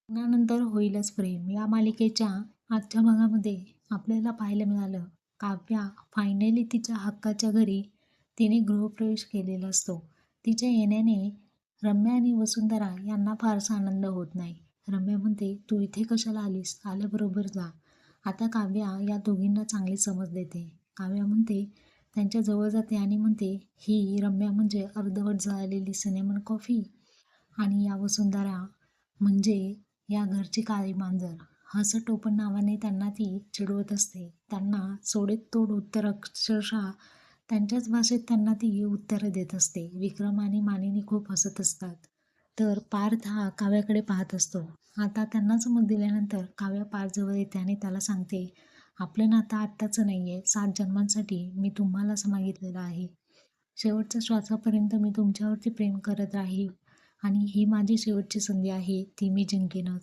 लग्नानंतर होईलच प्रेम या मालिकेच्या आजच्या भागामध्ये आपल्याला पाहायला मिळालं. काव्या फायनली तिच्या हक्काच्या घरी तिने गृहप्रवेश केलेला असतो. तिच्या येण्याने रम्या आणि वसुंधरा यांना फारसा आनंद होत नाही. रम्या म्हणते, तू इथे कशाला आलीस, आल्याबरोबर जा. आता काव्या या दोघींना चांगली समज देते. काव्या म्हणते, त्यांच्या जवळ जाते आणि म्हणते, ही रम्या म्हणजे अर्धवट जळालेली सिनेमन कॉफी आणि या वसुंधरा म्हणजे या घरची काळी मांजर. असं टोपण नावाने त्यांना ती चिडवत असते. त्यांना सोडेत तोड उत्तर अक्षरशः त्यांच्याच भाषेत त्यांना ती उत्तरं देत असते. विक्रम आणि मानिनी खूप हसत असतात. तर पार्थ हा काव्याकडे पाहत असतो. आता त्यांना समज दिल्यानंतर काव्या पार्थजवळ येते आणि त्याला सांगते, आपलं नातं आत्ताचं नाही आहे, 7 जन्मांसाठी मी तुम्हालाच मागितलेलं आहे. शेवटच्या श्वासापर्यंत मी तुमच्यावरती प्रेम करत राहील आणि ही माझी शेवटची संधी आहे, ती मी जिंकेनच.